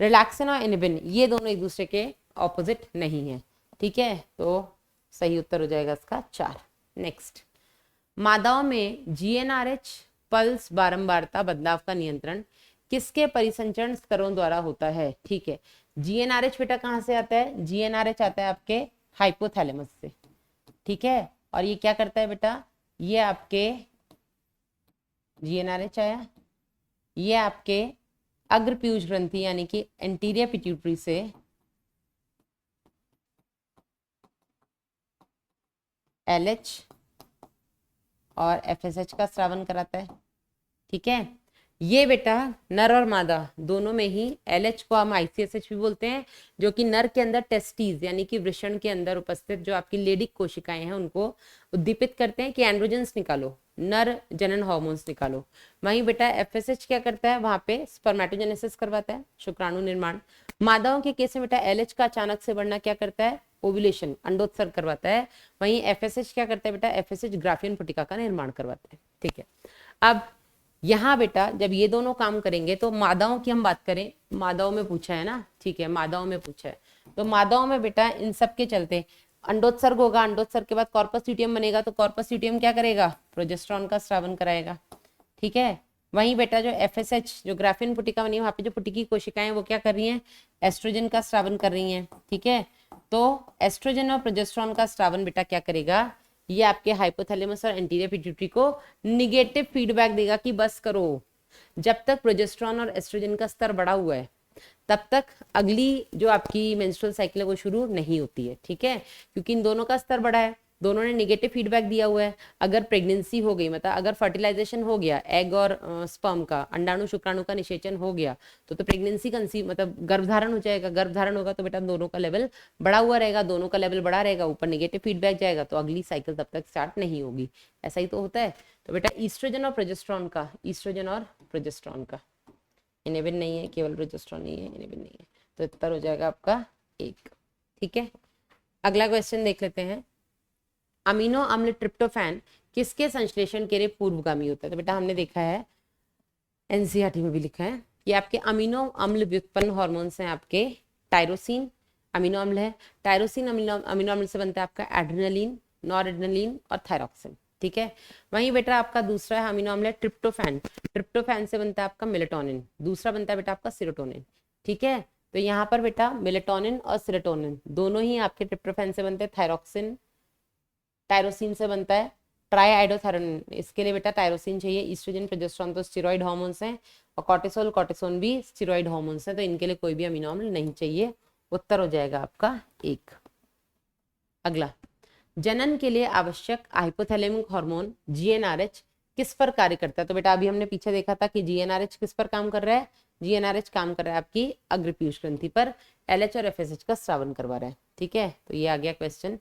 Speaker 1: रिलैक्सिन और इनिबिन ये दोनों एक दूसरे के ऑपोजिट नहीं है, ठीक है, तो सही उत्तर हो जाएगा इसका 4। नेक्स्ट, मादाओं में जीएनआरएच पल्स बारंबारता बदलाव का नियंत्रण किसके परिसंचरण स्तरों द्वारा होता है? ठीक है, जीएनआरएच बेटा कहाँ से आता है? जीएनआरएच आता है आपके हाइपोथैलेमस से, ठीक है। और ये क्या करता है बेटा, ये आपके जीएनआरएच आया, ये आपके अग्र पीयूष ग्रंथि यानी कि एंटीरियर पिट्यूटरी से एलएच और एफएसएच का स्रावन कराता है, ठीक है। ये बेटा नर और मादा दोनों में ही एलएच को हम आईसीएसएच भी बोलते हैं, जो कि नर के अंदर टेस्टीज यानी कि वृषण के अंदर उपस्थित जो आपकी लेडिक कोशिकाएं हैं उनको उद्दीपित करते हैं कि एंड्रोजेंस निकालो, नर जनन हार्मोन्स निकालो। वहीं बेटा एफएसएच क्या करता है, वहां पे स्पर्मेटोजेनेसिस करवाता है, शुक्राणु निर्माण। मादाओं के केस में बेटा एलएच का अचानक से बढ़ना क्या करता है, ओव्यूलेशन अंडोत्सर्ग करवाता है। वहीं एफएसएच क्या करता है बेटा, एफएसएच ग्राफियन पुटिका का निर्माण करवाता है, ठीक है। अब यहाँ बेटा जब ये दोनों काम करेंगे तो मादाओं की हम बात करें, मादाओं में पूछा है ना, ठीक है, मादाओं में पूछा है, तो मादाओं में बेटा इन सब के चलते अंडोत्सर्ग होगा, अंडोत्सर्ग के बाद कॉर्पस ल्यूटियम बनेगा, तो कॉर्पस ल्यूटियम क्या करेगा, प्रोजेस्टेरॉन का स्रावन कराएगा, ठीक है। वहीं बेटा जो FSH जो ग्राफिन पुटिका बनी है वहां पे जो पुटिकी कोशिकाएं वो क्या कर रही हैं, एस्ट्रोजन का स्रावन कर रही हैं। ठीक है, तो एस्ट्रोजन और प्रोजेस्टेरॉन का स्रावन बेटा क्या करेगा, ये आपके हाइपोथैलेमस और एंटीरियर पिट्यूटरी को निगेटिव फीडबैक देगा कि बस करो। जब तक प्रोजेस्टेरॉन और एस्ट्रोजन का स्तर बढ़ा हुआ है तब तक अगली जो आपकी मेंस्ट्रुअल साइकिल है वो शुरू नहीं होती है। ठीक है, क्योंकि इन दोनों का स्तर बढ़ा है, दोनों ने निगेटिव फीडबैक दिया हुआ है। अगर प्रेगनेंसी हो गई, मतलब अगर फर्टिलाइजेशन हो गया, एग और स्पर्म का, अंडाणु शुक्राणु का निषेचन हो गया, तो प्रेगनेंसी कंसीव मतलब गर्भधारण हो जाएगा। गर्भधारण होगा तो बेटा दोनों का लेवल बढ़ा हुआ रहेगा, दोनों का लेवल बढ़ा रहेगा, ऊपर निगेटिव फीडबैक जाएगा, तो अगली साइकिल तब तक स्टार्ट नहीं होगी। ऐसा ही तो होता है। तो बेटा ईस्ट्रोजन और प्रोजेस्टेरॉन का, ईस्ट्रोजन और प्रोजेस्टेरॉन का इनेबिन नहीं है, केवल प्रोजेस्टेरॉन नहीं है, इनेबिन नहीं है, तो उत्तर हो जाएगा आपका 1। ठीक है, अगला क्वेश्चन देख लेते हैं। अमीनो अम्ल ट्रिप्टोफैन किसके संश्लेषण के लिए पूर्वगामी होता है? तो बेटा हमने देखा है, एनसीईआरटी में भी लिखा है कि आपके अमीनो अम्ल व्युत्पन्न हार्मोन्स हैं आपके टायरोसिन अमीनो अम्ल है। टायरोसिन अमीनो अम्ल से बनता है आपका एड्रेनलिन, नॉरएड्रेनलिन और थायरॉक्सिन। ठीक है, वहीं बेटा आपका दूसरा है अमीनो अम्ल है ट्रिप्टोफैन। ट्रिप्टोफैन से बनता है आपका मेलेटोनिन, दूसरा बनता है बेटा आपका सीरोटोनिन। ठीक है, तो यहाँ पर बेटा मेलेटोनिन और सीरोटोनिन दोनों ही आपके ट्रिप्टोफैन से बनते हैं। थायरॉक्सिन टायरोसिन से बनता है। ट्राईआइडोथेरोनिन, इसके लिए बेटा टायरोसिन चाहिए। ईस्ट्रोजन प्रोजेस्टेरॉन तो स्टेरॉइड हार्मोन्स हैं, और कॉर्टिसोल कॉर्टिसोन भी स्टेरॉइड हार्मोन्स हैं, तो इनके लिए कोई भी अमीनो अम्ल नहीं चाहिए। उत्तर हो जाएगा आपका 1। अगला, जनन के लिए आवश्यक हाइपोथैलेमिक हार्मोन GnRH किस पर कार्य करता है? तो बेटा अभी हमने पीछे देखा था कि GnRH किस पर काम कर रहा है, GnRH काम कर रहा है आपकी अग्रपीयूष ग्रंथि पर, LH और FSH का स्रावन करवा रहा है। ठीक है, तो ये आ गया क्वेश्चन।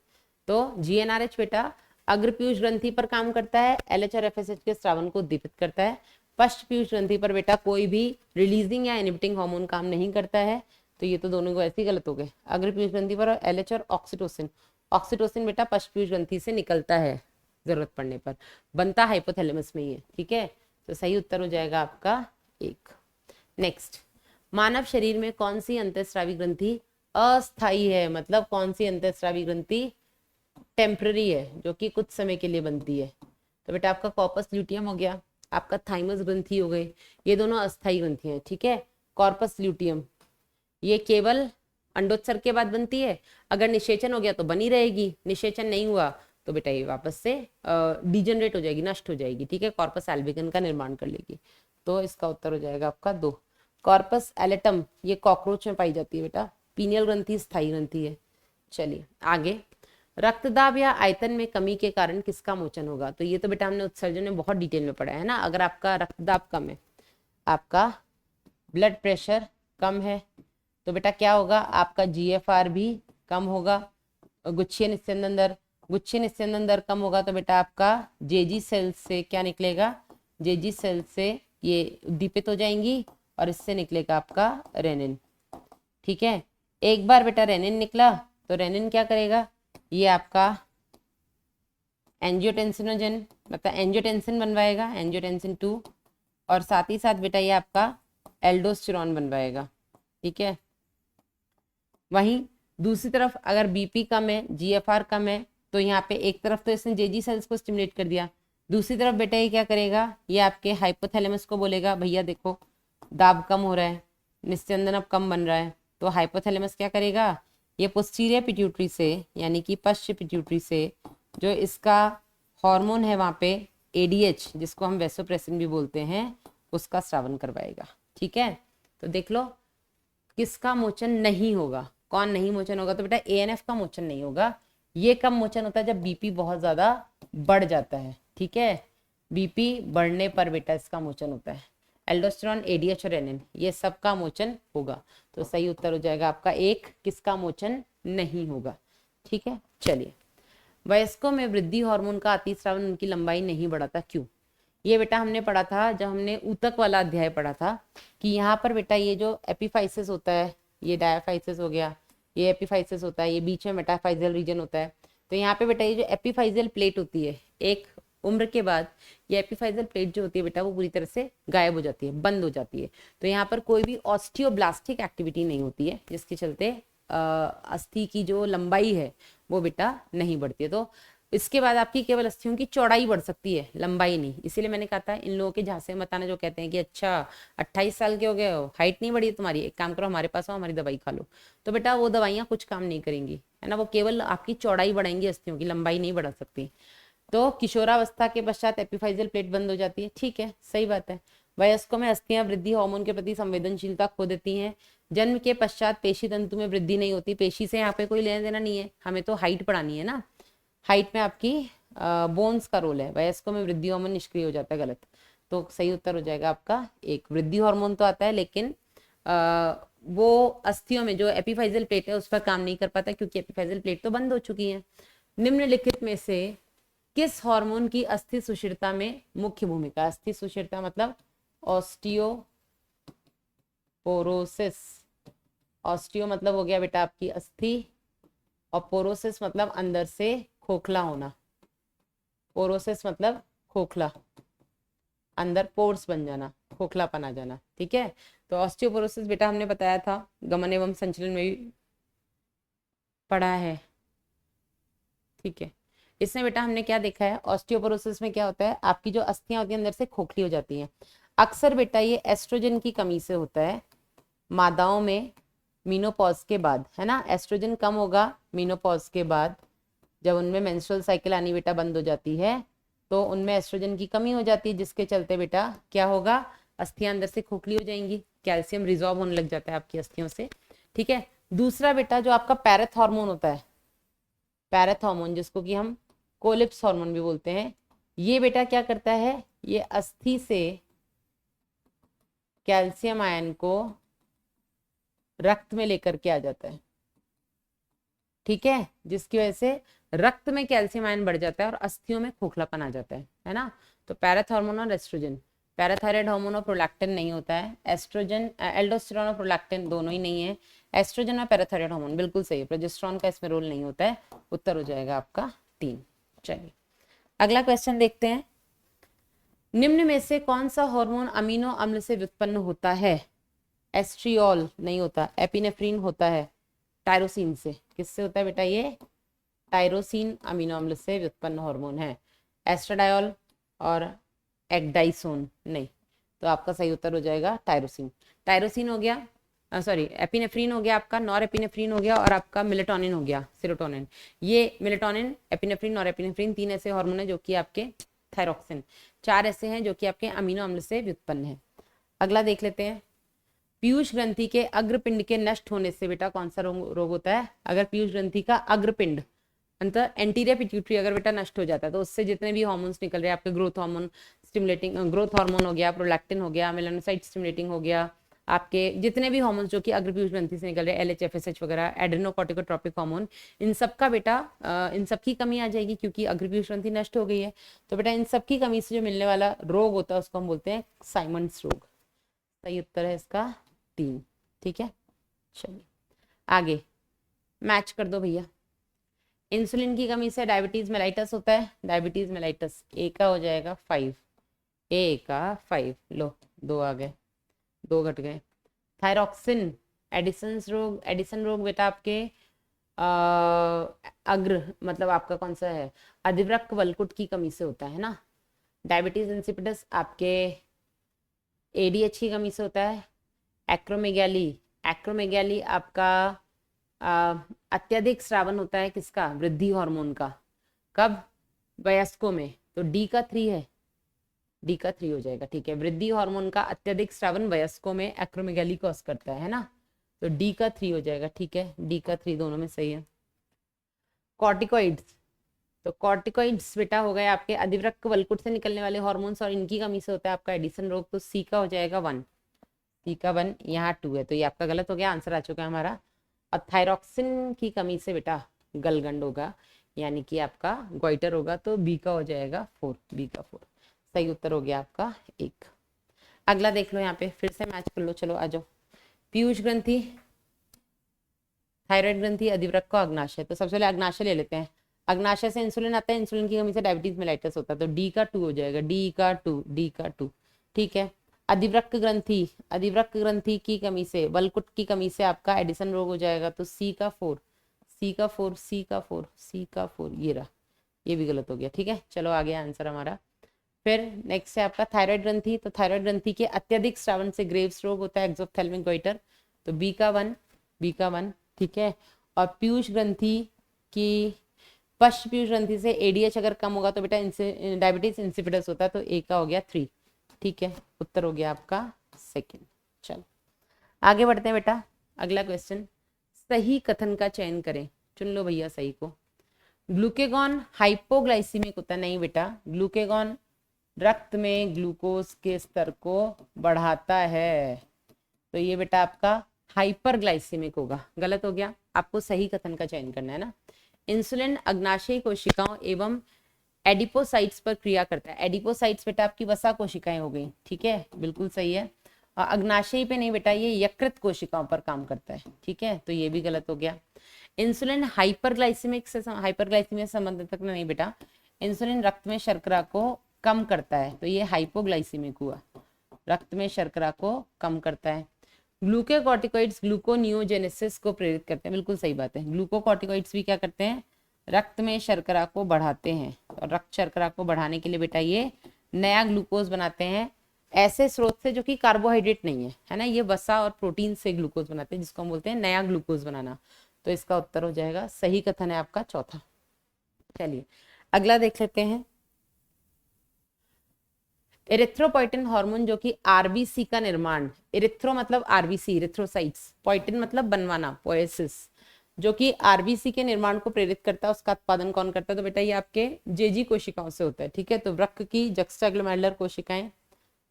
Speaker 1: तो GnRH बेटा अग्रपीयूष ग्रंथि पर काम करता है, LH और FSH के स्रावन को उद्दीपित करता है। पश्च पीयूष ग्रंथि पर बेटा कोई भी रिलीजिंग या इनहिबिटिंग हार्मोन काम नहीं करता है, तो ये तो दोनों को ऐसे ही गलत हो गए। अग्रपीयूष ग्रंथि पर LH और ऑक्सीटोसिन, ऑक्सीटोसिन बेटा पश्चपीयूष ग्रंथि से निकलता है, जरूरत पड़ने पर बनता हाइपोथैलेमस में ही है। ठीक है, तो सही उत्तर हो जाएगा आपका 1। नेक्स्ट, मानव शरीर में कौन सी अंतःस्रावी ग्रंथि अस्थाई है? मतलब कौन सी अंतःस्रावी ग्रंथि टेम्पररी है, जो कि कुछ समय के लिए बनती है? तो बेटा आपका कॉर्पस ल्यूटियम हो गया, आपका थाइमस ग्रंथि हो गई, ये दोनों अस्थाई ग्रंथि हैं। ठीक है, कॉर्पस ल्यूटियम ये केवल अंडोत्सर्ग के बाद बनती है, अगर निषेचन हो गया तो बनी रहेगी, निषेचन नहीं हुआ तो बेटा ये वापस से डिजेनरेट हो जाएगी, नष्ट हो जाएगी। ठीक है, कॉर्पस एल्बिगन का निर्माण कर लेगी। तो इसका उत्तर हो जाएगा आपका 2। कॉर्पस एलेटम ये कॉकरोच में पाई जाती है बेटा। पीनियल ग्रंथि स्थायी ग्रंथि है। चलिए आगे, रक्तदाब या आयतन में कमी के कारण किसका मोचन होगा? तो ये तो बेटा हमने उत्सर्जन में बहुत डिटेल में पढ़ा है ना। अगर आपका रक्तदाब कम है, आपका ब्लड प्रेशर कम है, तो बेटा क्या होगा, आपका GFR भी कम होगा। गुच्छीय निस्यंदन दर, गुच्छीय निस्यंदन दर कम होगा तो बेटा आपका जेजी सेल से क्या निकलेगा, जेजी सेल से ये उद्दीपित हो जाएंगी और इससे निकलेगा आपका रेनिन। ठीक है, एक बार बेटा रेनिन निकला तो रेनिन क्या करेगा, ये आपका एंजियोटेंसिनोजन मतलब एंजियोटेंसिन बनवाएगा, एंजियोटेंसिन 2, और साथ ही साथ बेटा ये आपका एल्डोस्टेरॉन बनवाएगा। ठीक है, वहीं दूसरी तरफ अगर बीपी कम है, GFR कम है, तो यहाँ पे एक तरफ तो इसने जेजी सेल्स को स्टिमुलेट कर दिया, दूसरी तरफ बेटा ये क्या करेगा, ये आपके हाइपोथैलेमस को बोलेगा भैया देखो दाब कम हो रहा है, निस्यंदन अब कम बन रहा है, तो हाइपोथैलेमस क्या करेगा, ये पोस्टीरियर पिट्यूटरी से यानी कि पश्च पिट्यूटरी से जो इसका हार्मोन है वहाँ पे ADH जिसको हम वैसोप्रेसिन भी बोलते हैं, उसका स्रावन करवाएगा। ठीक है, तो देख लो किसका मोचन नहीं होगा, कौन नहीं मोचन होगा? तो बेटा ANF का मोचन नहीं होगा। ये कब मोचन होता है, जब बीपी बहुत ज्यादा बढ़ जाता है। ठीक है, बीपी बढ़ने पर बेटा इसका मोचन होता है। एल्डोस्टेरॉन, ADH और रेनिन ये सब का मोचन होगा। तो सही उत्तर हो जाएगा आपका 1, किसका मोचन नहीं होगा। ठीक है, चलिए, वयस्कों में वृद्धि हार्मोन का अतिस्रावन उनकी लंबाई नहीं बढ़ाता, क्यों? ये बेटा हमने पढ़ा था जब हमने ऊतक वाला अध्याय पढ़ा था कि यहाँ पर बेटा ये जो एपिफाइसिस होता है, ये डायाफाइसिस हो गया, ये एपिफाइसिस होता है, ये बीच में मेटाफाइजल रीजन होता है। तो यहाँ पे बेटा ये जो एपिफाइजल प्लेट होती है, एक उम्र के बाद ये एपिफाइजल प्लेट जो होती है बेटा वो पूरी तरह से गायब हो जाती है, बंद हो जाती है। तो यहाँ पर कोई भी ऑस्टियोब्लास्टिक एक्टिविटी नहीं होती है, जिसके चलते अस्थि की जो लंबाई है वो बेटा नहीं बढ़ती है। तो इसके बाद आपकी केवल अस्थियों की चौड़ाई बढ़ सकती है, लंबाई नहीं। इसीलिए मैंने कहा था इन लोगों के झांसे मत आना जो कहते हैं कि अच्छा 28 साल के हो गए हो, हाइट नहीं बढ़ी तुम्हारी, एक काम करो हमारे पास आओ, हमारी दवाई खा लो। तो बेटा वो दवाइयाँ कुछ काम नहीं करेंगी, है ना, वो केवल आपकी चौड़ाई बढ़ाएंगी, अस्थियों की लंबाई नहीं बढ़ा सकती। तो किशोरावस्था के पश्चात एपिफाइजल प्लेट बंद हो जाती है, ठीक है, सही बात है। वयस्कों में अस्थियां वृद्धि हार्मोन के प्रति संवेदनशीलता खो देती हैं। जन्म के पश्चात पेशी तंतु में वृद्धि नहीं होती, पेशी से यहाँ पे कोई लेना देना नहीं है, हमें तो हाइट बढ़ानी है ना, हाइट में आपकी बोन्स का रोल है। वयस्कों में वृद्धि हार्मोन निष्क्रिय हो जाता है, गलत। तो सही उत्तर हो जाएगा आपका एक, वृद्धि हार्मोन तो आता है लेकिन वो अस्थियों में जो एपिफाइजल प्लेट है उस पर काम नहीं कर पाता, क्योंकि एपिफाइजल प्लेट तो बंद हो चुकी है। निम्नलिखित में से किस हार्मोन की अस्थि सुशिरता में मुख्य भूमिका? अस्थि सुशिरता मतलब ऑस्टियोपोरोसिस, ऑस्टियो मतलब हो गया बेटा आपकी अस्थि, और पोरोसिस मतलब अंदर से खोखला होना, पोरोसिस मतलब खोखला, अंदर पोर्स बन जाना, खोखलापन आ जाना, ठीक है। तो ऑस्टियोपोरोसिस बेटा हमने बताया था, गमन एवं संचलन में भी पढ़ा है, ठीक है। इसमें बेटा हमने क्या देखा है, ऑस्टियोपोरोसिस में क्या होता है, आपकी जो अस्थियां होती हैं अंदर से खोखली हो जाती हैं। अक्सर बेटा ये एस्ट्रोजन की कमी से होता है मादाओं में, मीनोपॉज के बाद, है ना, एस्ट्रोजन कम होगा मीनोपॉज के बाद, जब उनमें मेंस्ट्रुअल साइकिल आनी बेटा बंद हो जाती है तो उनमें एस्ट्रोजन की कमी हो जाती है, जिसके चलते बेटा क्या होगा, अस्थियां अंदर से खोखली हो जाएंगी, कैल्शियम रिजॉर्व होने लग जाता है आपकी अस्थियों से, ठीक है। दूसरा बेटा जो आपका पैरेथ हार्मोन होता है, पैरेथ हार्मोन जिसको कि हम कोलिप्स हार्मोन भी बोलते हैं, ये बेटा क्या करता है, ये अस्थि से कैल्शियम आयन को रक्त में लेकर के आ जाता है, ठीक है, जिसकी वजह से रक्त में कैल्शियम आयन बढ़ जाता है और अस्थियों में खोखलापन आ जाता है ना। तो पैरेथ हार्मोन और एस्ट्रोजन, पैराथायराइड हार्मोन और प्रोलैक्टिन नहीं होता है, एस्ट्रोजन एल्डोस्टेरोन और प्रोलैक्टिन दोनों ही नहीं है, एस्ट्रोजन और पैराथायराइड हार्मोन बिल्कुल सही है, प्रोजेस्टेरोन का इसमें रोल नहीं होता है। उत्तर हो जाएगा आपका 3। चलिए अगला क्वेश्चन देखते हैं, निम्न में से कौन सा हार्मोन अमीनो अम्ल से व्युत्पन्न होता है? एस्ट्रियोल नहीं होता, एपिनेफ्रीन होता है, टायरोसिन से, किससे होता है बेटा ये, टायरोसिन अमीनो अम्ल से व्युत्पन्न हार्मोन है, एस्ट्राडायोल और एक्डाइसोन नहीं। तो आपका सही उत्तर हो जाएगा टायरोसिन। टायरोसिन हो गया, सॉरी एपिनेफ्रीन हो गया आपका, नॉर एपिनेफ्रीन हो गया, और आपका मेलेटोनिन हो गया, सेरोटोनिन। ये मेलेटोनिन, एपिनेफ्रीन, नॉर एपिनेफ्रीन 3 ऐसे हार्मोन है जो कि आपके, थायरोक्सिन 4 ऐसे हैं जो कि आपके अमीनो अम्ल से व्युत्पन्न है। अगला देख लेते हैं, पीयूष ग्रंथि के अग्रपिंड के नष्ट होने से बेटा कौन सा रोग होता है? अगर पीयूष ग्रंथि का अग्रपिंड मतलब एंटीरियर पिट्यूटरी अगर बेटा नष्ट हो जाता है तो उससे जितने भी हार्मोन्स निकल रहे हैं आपके, growth hormone stimulating, growth hormone हो गया, प्रोलैक्टिन हो गया, मेलानोसाइट स्टिमुलेटिंग हो गया, आपके जितने भी हार्मोन्स जो कि अग्रपीयूष ग्रंथि से निकल रहे हैं, LH FSH वगैरह, एड्रेनोकॉर्टिकोट्रोपिक हार्मोन, इन सब का बेटा इन सब की कमी आ जाएगी क्योंकि अग्रपीयूष ग्रंथि नष्ट हो गई है। तो बेटा इन सब की कमी से जो मिलने वाला रोग होता है उसको हम बोलते हैं साइमंड्स रोग। सही उत्तर है इसका 3, ठीक है। चलिए आगे मैच कर दो भैया। इंसुलिन की कमी से डायबिटीज मेलाइटस होता है, डायबिटीज मेलाइटस ए का हो जाएगा 5, ए का 5, लो 2 आ गए, 2 घट गए। थायरॉक्सिन एडिसन रोग बेटा आपके अग्र मतलब आपका कौन सा है, अधिवृक्क वल्कुट की कमी से होता है ना। डायबिटीज इंसिपिडस आपके ADH की कमी से होता है। एक्रोमेगैली आपका अत्यधिक श्रावण होता है किसका, वृद्धि हार्मोन का, कब, वयस्कों में, तो डी का 3 है, डी का 3 हो जाएगा, ठीक है। वृद्धि हार्मोन का अत्यधिक श्रावण वयस्कों में एक्रोमेगैली कॉज करता है ना, तो डी का 3 हो जाएगा, ठीक है, डी का 3 दोनों में सही है। कॉर्टिकॉइड्स, तो कॉर्टिकॉइड्स बेटा हो गए आपके अधिवृक्क वल्कुट से निकलने वाले हार्मोन्स और इनकी कमी से होता है आपका एडिसन रोग, तो सी का हो जाएगा 1, सी का 1, यहाँ 2 है तो ये आपका गलत हो गया, आंसर आ चुका है हमारा। और थायरॉक्सिन की कमी से बेटा गलगंड होगा यानी कि आपका गोइटर होगा, तो बी का हो जाएगा 4, बी का 4 सही उत्तर हो गया आपका 1। अगला देख लो, यहाँ पे फिर से मैच कर लो, चलो आ जाओ। पीयूष ग्रंथि, थायराइड ग्रंथि, अधिवृक्क का अग्नाशय, तो सबसे पहले अग्नाशय ले लेते हैं। अग्नाशय से इंसुलिन आता है, इंसुलिन की कमी से डायबिटीज मेलाइटस होता है, तो डी का 2 हो जाएगा, डी का 2, डी का 2, ठीक है। अधिवृक्क ग्रंथि की कमी से, वल्कुट की कमी से आपका एडिसन रोग हो जाएगा, तो सी का 4, सी का 4, सी का 4, सी का 4, ये रहा, ये भी गलत हो गया। ठीक है, चलो आगे आंसर हमारा। फिर नेक्स्ट है आपका थायराइड ग्रंथि। तो थायराइड ग्रंथि के अत्यधिक स्रावन से ग्रेव्स रोग होता है, एक्सोप्थेल्मिक गोइटर। तो बी का वन। ठीक है, और पीयूष ग्रंथि की पश्च पीयूष ग्रंथि से एडीएच अगर कम होगा तो बेटा डायबिटीज इंसिपिडस होता है। तो ए का हो गया 3। ठीक है, उत्तर हो गया आपका सेकंड। चलो आगे बढ़ते हैं बेटा। अगला क्वेश्चन, सही कथन का चयन करें। चुन लो भैया सही को। ग्लूकेगॉन हाइपोग्लाइसीमिक होता है। नहीं बेटा, ग्लूकेगॉन रक्त में ग्लूकोज के स्तर को बढ़ाता है। तो ये बेटा आपका हाइपरग्लाइसीमिक होगा। गलत हो गया, आपको सही कथन का चयन करना है ना। इंसुलिन अग्नाशयी कोशिकाओं एवं एडिपोसाइट्स पर क्रिया करता है। एडिपोसाइट्स बेटा आपकी वसा कोशिकाएं हो गई। ठीक है, बिल्कुल सही है। और अग्नाशयी पे नहीं बेटा, ये यकृत कोशिकाओं पर काम करता है। ठीक है, तो ये भी गलत हो गया। इंसुलिन हाइपरग्लाइसीमिक से संबंधित तक नहीं बेटा, इंसुलिन रक्त में शर्करा को कम करता है। तो ये हाइपोग्लाइसीमिक हुआ, रक्त में शर्करा को कम करता है। ग्लूकोकॉर्टिकॉइड्स ग्लूकोनियोजेनेसिस को प्रेरित करते हैं। बिल्कुल सही बात है, ग्लूकोकॉर्टिकॉइड्स भी क्या करते हैं, रक्त में शर्करा को बढ़ाते हैं। और रक्त शर्करा को बढ़ाने के लिए बेटा ये नया ग्लूकोज बनाते हैं, ऐसे स्रोत से जो कि कार्बोहाइड्रेट नहीं है ना। ये वसा और प्रोटीन से ग्लूकोज बनाते हैं, जिसको हम बोलते हैं नया ग्लूकोज बनाना। तो इसका उत्तर हो जाएगा, सही कथन है आपका चौथा। चलिए अगला देख लेते हैं। इरिथ्रोपोइटिन हार्मोन जो कि आरबीसी का निर्माण, इरिथ्रो मतलब आरबीसी, इरिथ्रोसाइट्स, पोइटिन मतलब बनवाना, पोएसिस, जो कि आरबीसी के निर्माण को प्रेरित करता है, उसका उत्पादन कौन करता है। तो बेटा ये आपके जेजी कोशिकाओं से होता है। ठीक है, तो वृक्क की जक्स्टाग्लोमेरुलर कोशिकाएं,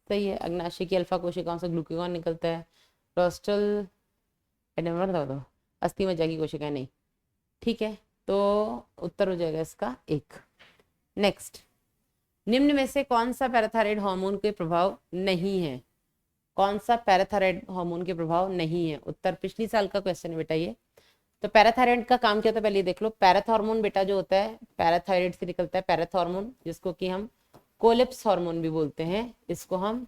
Speaker 1: सही है। अग्नाशय की अल्फा कोशिकाओं से ग्लूकागॉन निकलता है। रोस्टल अस्थि मज्जा की कोशिकाएं नहीं। ठीक है, तो उत्तर हो जाएगा इसका 1। नेक्स्ट, निम्न में से कौन सा पैराथायराइड हार्मोन के प्रभाव नहीं है। कौन सा पैराथायराइड हार्मोन के प्रभाव नहीं है। उत्तर पिछली साल का क्वेश्चन है बेटा ये। तो पैराथायराइड का काम क्या होता है पहले देख लो। पैराथॉर्मोन बेटा जो होता है पैराथायराइड से निकलता है, पैराथॉर्मोन, जिसको कि हम कोलिप्स हार्मोन भी बोलते हैं। इसको हम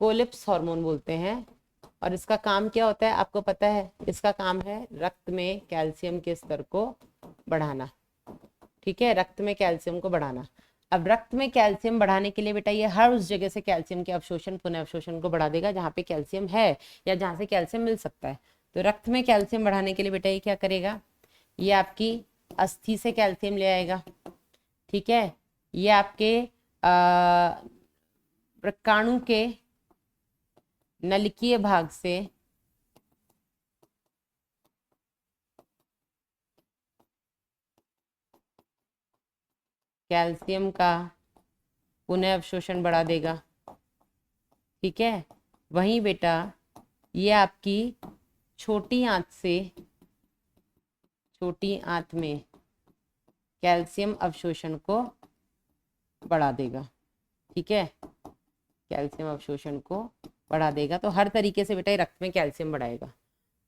Speaker 1: कोलिप्स हार्मोन बोलते हैं। और इसका काम क्या होता है आपको पता है। इसका काम है रक्त में कैल्शियम के स्तर को बढ़ाना। ठीक है, रक्त में कैल्शियम को बढ़ाना। अब रक्त में कैल्शियम बढ़ाने के लिए बेटा ये हर उस जगह से कैल्शियम के अवशोषण, पुनः अवशोषण को बढ़ा देगा जहाँ पे कैल्शियम है या जहाँ से कैल्शियम मिल सकता है। तो रक्त में कैल्शियम बढ़ाने के लिए बेटा ये क्या करेगा, ये आपकी अस्थि से कैल्शियम ले आएगा। ठीक है, ये आपके व्रकाणु के नलिकीय भाग से कैल्शियम का पुनः अवशोषण बढ़ा देगा। ठीक है, वहीं बेटा ये आपकी छोटी आंत से, छोटी आंत में कैल्शियम अवशोषण को बढ़ा देगा। ठीक है, कैल्शियम अवशोषण को बढ़ा देगा। तो हर तरीके से बेटा ये रक्त में कैल्शियम बढ़ाएगा।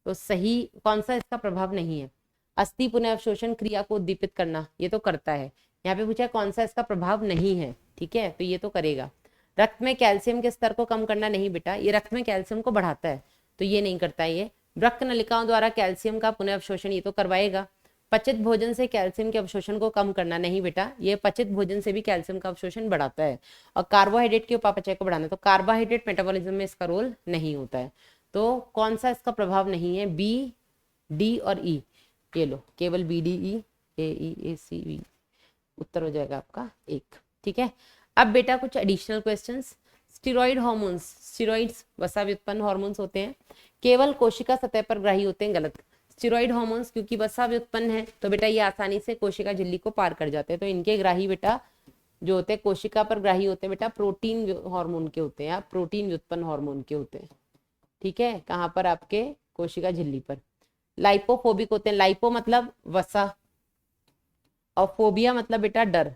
Speaker 1: तो सही कौन सा इसका प्रभाव नहीं है। अस्थि पुनः अवशोषण क्रिया को उद्दीपित करना, ये तो करता है। यहाँ पे पूछा कौन सा इसका प्रभाव नहीं है। ठीक है, तो ये तो करेगा। रक्त में कैल्शियम के स्तर को कम करना, नहीं बेटा, ये रक्त में कैल्शियम को बढ़ाता है, तो ये नहीं करता है। ये वृक्क नलिकाओं द्वारा कैल्शियम का पुनः अवशोषण ये तो करवाएगा। पचित भोजन से कैल्शियम के अवशोषण को कम करना, नहीं बेटा, ये पचित भोजन से भी कैल्शियम का अवशोषण बढ़ाता है। और कार्बोहाइड्रेट के उपापचय को बढ़ाना, तो कार्बोहाइड्रेट मेटाबॉलिज्म में इसका रोल नहीं होता है। तो कौन सा इसका प्रभाव नहीं है, बी, डी और ई। ये लो, केवल B, D, E, A C V. उत्तर हो जाएगा आपका 1। ठीक है, अब बेटा कुछ additional questions. Steroid hormones, steroids वसा व्युत्पन्न हार्मोन्स होते हैं, केवल कोशिका सतह पर ग्राही होते हैं। गलत। स्टेरॉइड हार्मोन्स क्योंकि वसा व्युत्पन्न है तो बेटा ये आसानी से कोशिका झिल्ली को पार कर जाते हैं। तो इनके ग्राही बेटा जो होते हैं कोशिका पर ग्राही होते हैं बेटा प्रोटीन हार्मोन के होते हैं या प्रोटीन व्युत्पन्न हार्मोन के होते हैं। ठीक है, कहाँ पर, आपके कोशिका झिल्ली पर। लाइपोफोबिक होते हैं, लाइपो मतलब वसा और फोबिया मतलब बेटा डर।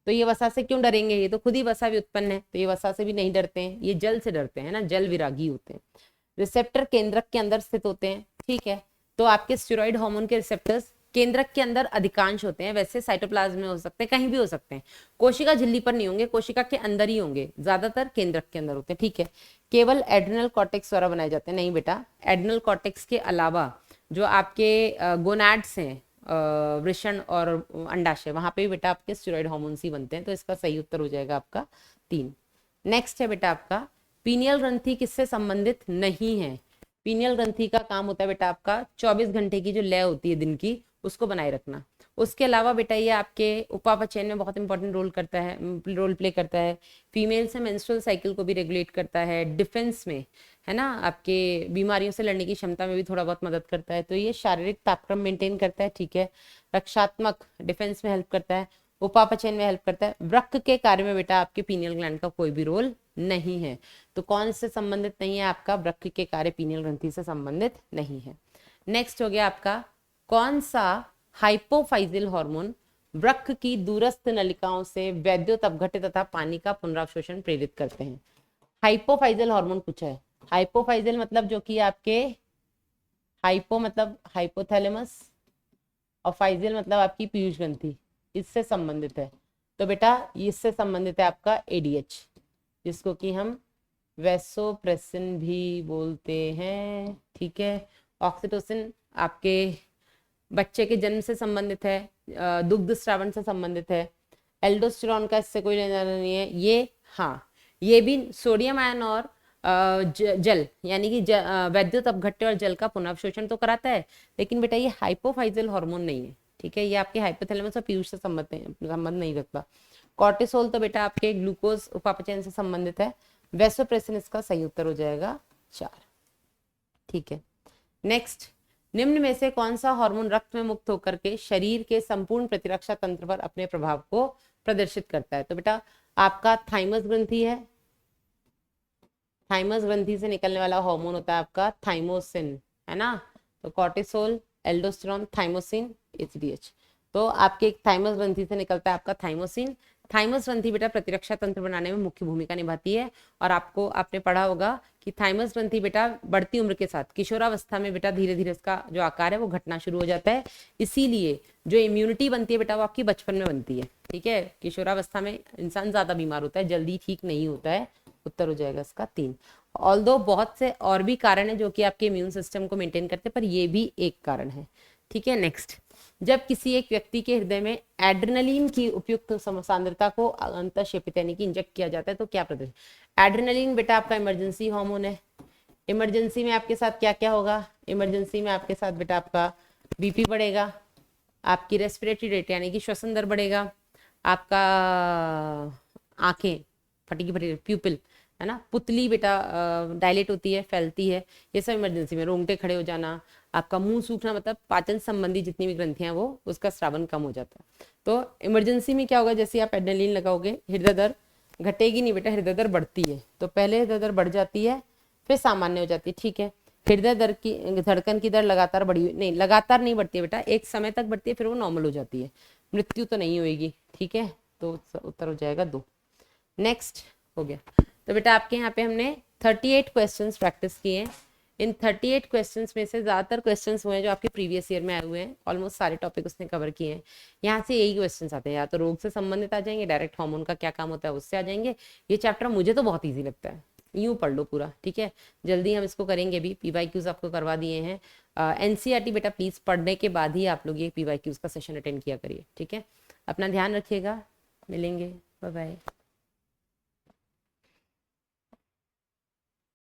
Speaker 1: तो ये वसा से क्यों डरेंगे, ये तो खुद ही वसा व्युत्पन्न है, तो ये वसा से भी नहीं डरते हैं, ये जल से डरते हैं ना, जल विरागी होते हैं। रिसेप्टर केंद्रक के अंदर स्थित होते हैं। ठीक है, तो आपके स्टेरॉइड हार्मोन के रिसेप्टर्स केंद्रक के अंदर अधिकांश होते हैं, वैसे साइटोप्लाज्म में हो सकते हैं, कहीं भी हो सकते हैं, कोशिका झिल्ली पर नहीं होंगे, कोशिका के अंदर ही होंगे, ज्यादातर केंद्रक के अंदर होते हैं। ठीक है, केवल एड्रिनल कॉर्टेक्स द्वारा बनाए जाते हैं, नहीं बेटा, एड्रिनल कॉर्टेक्स के अलावा जो आपके गोनाड्स हैं, वृषण और अंडाशय, वहां पे भी बेटा आपके स्टेरॉइड हार्मोन्स ही बनते हैं, तो इसका सही उत्तर हो जाएगा आपका 3। नेक्स्ट है बेटा आपका पीनियल ग्रंथि किससे संबंधित नहीं है। पीनियल ग्रंथि का काम होता है बेटा आपका 24 घंटे की जो लय होती है दिन की, उसको बनाए रखना। उसके अलावा बेटा ये आपके उपापचयन में बहुत इंपॉर्टेंट रोल प्ले करता है। फीमेल से मेंस्ट्रुअल साइकिल को भी रेगुलेट करता है। डिफेंस में, है ना, आपके बीमारियों से लड़ने की क्षमता में भी थोड़ा बहुत मदद करता है। तो ये शारीरिक तापक्रम मेंटेन करता है, ठीक है। रक्षात्मक, डिफेंस में हेल्प करता है। उपापचयन में हेल्प करता है। वृक्क के कार्य में बेटा आपके पीनियल ग्लैंड का कोई भी रोल नहीं है। तो कौन से संबंधित नहीं है आपका, वृक्क के कार्य पीनियल ग्रंथि से संबंधित नहीं है। नेक्स्ट हो गया आपका कौन सा हाइपोफाइजिल हार्मोन वृक्क की दूरस्थ नलिकाओं से वैद्युत अपघट्य तथा पानी का पुनरावशोषण प्रेरित करते हैं। हाइपोफाइजिल हार्मोन पूछा है। हाइपोफाइजिल मतलब जो कि आपके हाइपो मतलब हाइपोथैलेमस और फाइजिल मतलब आपकी पीयूष ग्रंथि, इससे संबंधित है। तो बेटा इससे संबंधित है आपका एडीएच, जिसको कि हम वैसोप्रेसिन भी बोलते हैं, ठीक है। ऑक्सीटोसिन आपके बच्चे के जन्म से संबंधित है, दुग्ध स्रावण से संबंधित है। एल्डोस्टेरॉन का इससे कोई लेना देना नहीं है। ये हाँ, ये भी सोडियम आयन और जल यानी कि वैद्युत अपघट्य और जल का पुनर्शोषण तो कराता है, लेकिन बेटा ये हाइपोफाइजिल हार्मोन नहीं है, ठीक है। ये आपके हाइपोथैलेमस और पीयूष से संबंध नहीं रखता। कॉर्टिसोल तो बेटा आपके ग्लूकोज उपापचयन से संबंधित है। वैसोप्रेसिन इसका सही उत्तर हो जाएगा 4, ठीक है। नेक्स्ट, निम्न में से कौन सा हार्मोन रक्त में मुक्त होकर के शरीर के संपूर्ण प्रतिरक्षा तंत्र पर अपने प्रभाव को प्रदर्शित करता है। तो बेटा आपका थाइमस ग्रंथि है। थाइमस ग्रंथि से निकलने वाला हार्मोन होता है आपका थाइमोसिन, है ना। तो कॉर्टिसोल, एल्डोस्टेरॉन, थाइमोसिन, एचडीएच। तो आपके एक थाइमस ग्रंथि से निकलता है आपका थाइमोसिन। थाइमस ग्रंथि बेटा प्रतिरक्षा तंत्र बनाने में मुख्य भूमिका निभाती है। और आपने पढ़ा होगा कि थाइमस ग्रंथि बेटा बढ़ती उम्र के साथ किशोरावस्था में बेटा धीरे धीरे इसका जो आकार है वो घटना शुरू हो जाता है। इसीलिए जो इम्यूनिटी बनती है बेटा वो आपकी बचपन में बनती है, ठीक है। किशोरावस्था में इंसान ज्यादा बीमार होता है, जल्दी ठीक नहीं होता है। उत्तर हो जाएगा इसका 3। ऑल्दो बहुत से और भी कारण है जो कि आपके इम्यून सिस्टम को मेंटेन करते हैं, पर ये भी एक कारण है, ठीक है। नेक्स्ट, जब किसी एक व्यक्ति के हृदय में एड्रेनलिन की उपयुक्त सांद्रता को अंतःक्षेपित यानी कि इंजेक्ट किया जाता है तो क्या प्रदर्शन। एड्रेनलिन बेटा आपका इमरजेंसी हार्मोन है। इमरजेंसी में आपके साथ क्या क्या होगा। इमरजेंसी में आपके साथ बेटा आपका बीपी बढ़ेगा, आपकी रेस्पिरेटरी रेट यानी कि श्वसन दर बढ़ेगा, आपका आंखें फटी प्यूपिल, है ना, पुतली बेटा डायलेट होती है, फैलती है। ये सब इमरजेंसी में। रोंगटे खड़े हो जाना, आपका मुंह सूखना, मतलब पाचन संबंधी जितनी भी ग्रंथियां वो उसका स्रावन कम हो जाता है। तो इमरजेंसी में क्या होगा, जैसे आप एड्रेनलिन लगाओगे हृदय दर घटेगी नहीं बेटा, हृदय दर बढ़ती है। तो पहले हृदय दर बढ़ जाती है फिर सामान्य हो जाती है, ठीक है। हृदय दर की धड़कन की दर लगातार लगातार नहीं बढ़ती है बेटा, एक समय तक बढ़ती है फिर वो नॉर्मल हो जाती है। मृत्यु तो नहीं होगी, ठीक है। तो उत्तर हो जाएगा 2। नेक्स्ट हो गया। तो बेटा आपके यहाँ पे हमने 38 क्वेश्चंस प्रैक्टिस किए हैं। इन 38 क्वेश्चंस में से ज़्यादातर क्वेश्चंस हुए हैं जो आपके प्रीवियस ईयर में आए हुए हैं। ऑलमोस्ट सारे टॉपिक उसने कवर किए हैं। यहाँ से यही क्वेश्चंस आते हैं, या तो रोग से संबंधित आ जाएंगे, डायरेक्ट हार्मोन का क्या काम होता है उससे आ जाएंगे। ये चैप्टर मुझे तो बहुत ईजी लगता है, यूं पढ़ लो पूरा, ठीक है। जल्दी हम इसको करेंगे भी। PYQs आपको करवा दिए हैं। NCERT बेटा प्लीज पढ़ने के बाद ही आप लोग ये PYQs का सेशन अटेंड किया करिए, ठीक है। अपना ध्यान रखिएगा, मिलेंगे, बाय बाय।